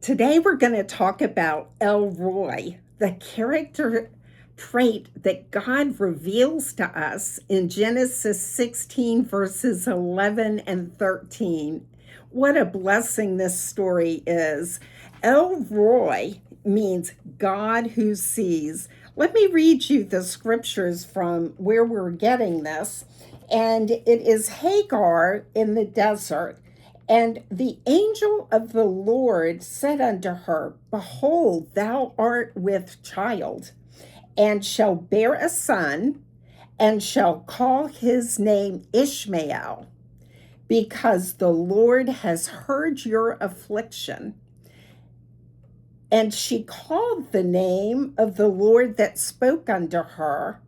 Today we're going to talk about El Roy, the character trait that God reveals to us in Genesis 16, verses 11 and 13. What a blessing this story is. El Roy means God who sees. Let me read you the scriptures from where we're getting this. And it is Hagar in the desert. And the angel of the Lord said unto her, Behold, thou art with child, and shall bear a son, and shall call his name Ishmael, because the Lord has heard your affliction. And she called the name of the Lord that spoke unto her,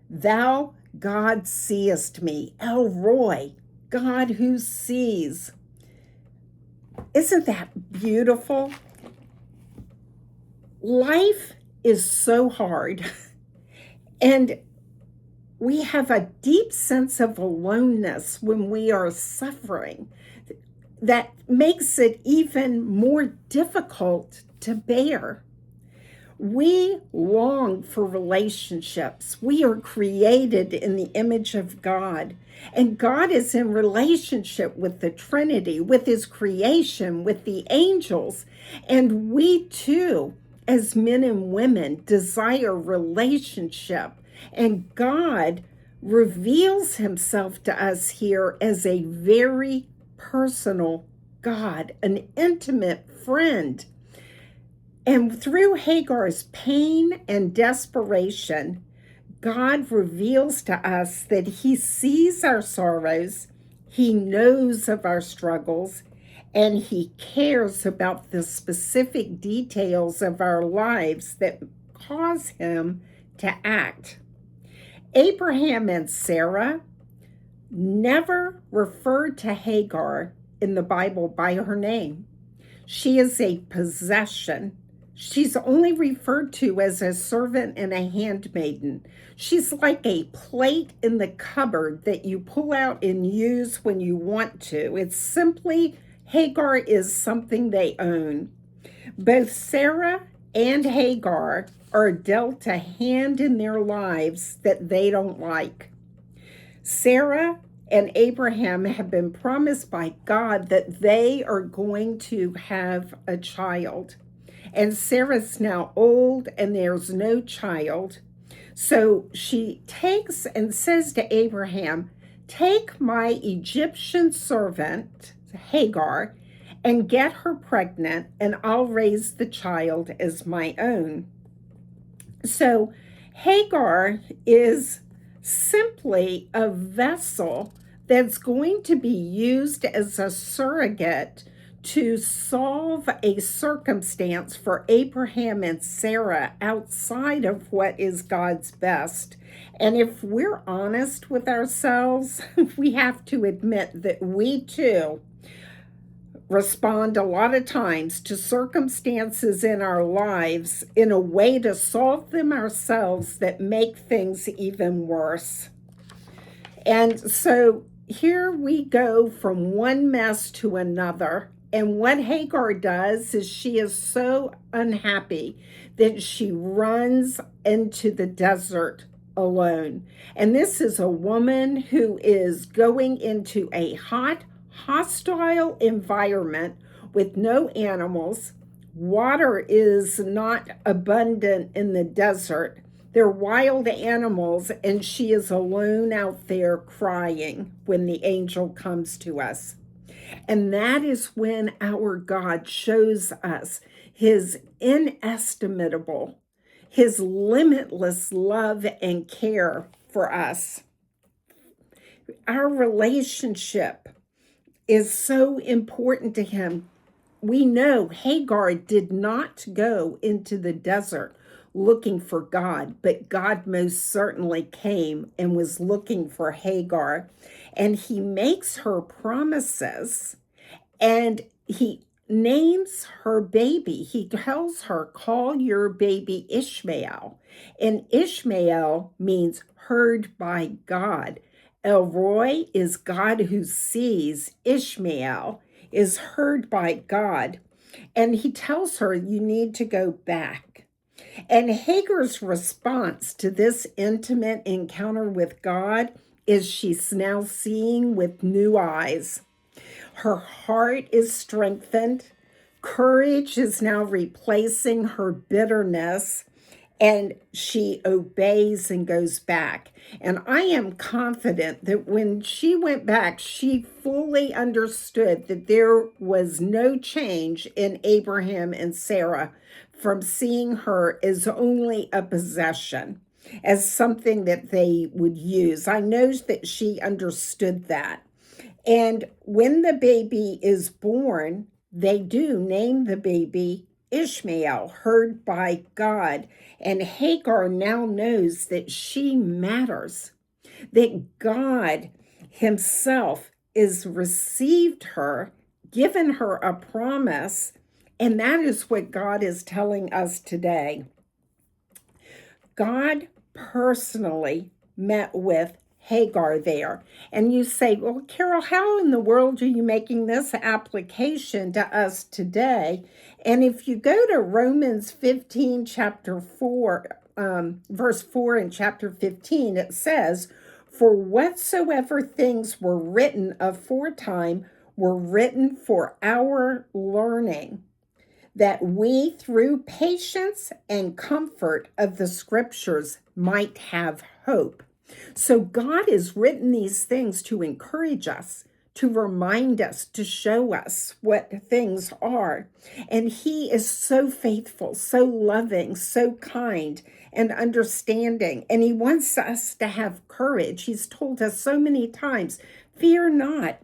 Thou, God, seest me. El Roy, God who sees. Isn't that beautiful? Life is so hard, and we have a deep sense of aloneness when we are suffering that makes it even more difficult to bear. We long for relationships. We are created in the image of God. And God is in relationship with the Trinity, with his creation, with the angels. And we too, as men and women, desire relationship. And God reveals himself to us here as a very personal God, an intimate friend. And through Hagar's pain and desperation, God reveals to us that he sees our sorrows, he knows of our struggles, and he cares about the specific details of our lives that cause him to act. Abraham and Sarah never referred to Hagar in the Bible by her name. She is a possession. She's only referred to as a servant and a handmaiden. She's like a plate in the cupboard that you pull out and use when you want to. It's simply, Hagar is something they own. Both Sarah and Hagar are dealt a hand in their lives that they don't like. Sarah and Abraham have been promised by God that they are going to have a child. And Sarah's now old and there's no child. So she takes and says to Abraham, Take my Egyptian servant, Hagar, and get her pregnant, and I'll raise the child as my own. So Hagar is simply a vessel that's going to be used as a surrogate to solve a circumstance for Abraham and Sarah outside of what is God's best. And if we're honest with ourselves, we have to admit that we too respond a lot of times to circumstances in our lives in a way to solve them ourselves that make things even worse. And so here we go from one mess to another. And what Hagar does is she is so unhappy that she runs into the desert alone. And this is a woman who is going into a hot, hostile environment with no animals. Water is not abundant in the desert. They're wild animals, and she is alone out there crying when the angel comes to us. And that is when our God shows us his inestimable, his limitless love and care for us. Our relationship is so important to him. We know Hagar did not go into the desert looking for God, but God most certainly came and was looking for Hagar. And he makes her promises, and he names her baby. He tells her, Call your baby Ishmael. And Ishmael means heard by God. El Roy is God who sees. Ishmael is heard by God. And he tells her, you need to go back. And Hagar's response to this intimate encounter with God is she's now seeing with new eyes. Her heart is strengthened. Courage is now replacing her bitterness, and she obeys and goes back. And I am confident that when she went back, she fully understood that there was no change in Abraham and Sarah from seeing her as only a possession, as something that they would use. I know that she understood that. And when the baby is born, they do name the baby Ishmael, heard by God. And Hagar now knows that she matters, that God himself is received her, given her a promise, and that is what God is telling us today. God personally met with Hagar there. And you say, well, Carol, how in the world are you making this application to us today? And if you go to Romans 15, chapter 4, verse 4 in chapter 15, it says, for whatsoever things were written aforetime were written for our learning, that we through patience and comfort of the scriptures might have hope. So God has written these things to encourage us, to remind us, to show us what things are. And he is so faithful, so loving, so kind and understanding. And he wants us to have courage. He's told us so many times, fear not.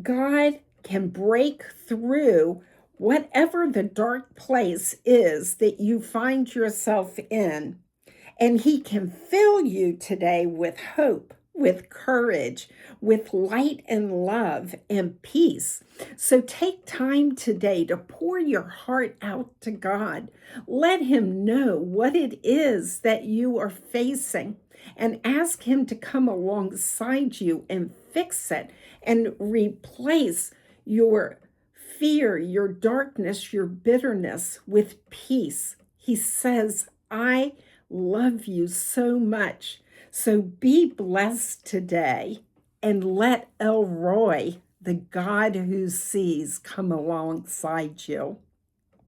God can break through whatever the dark place is that you find yourself in. And he can fill you today with hope, with courage, with light and love and peace. So take time today to pour your heart out to God. Let him know what it is that you are facing and ask him to come alongside you and fix it and replace your fear, your darkness, your bitterness with peace. He says, I love you so much. So be blessed today and let El Roy, the God who sees, come alongside you.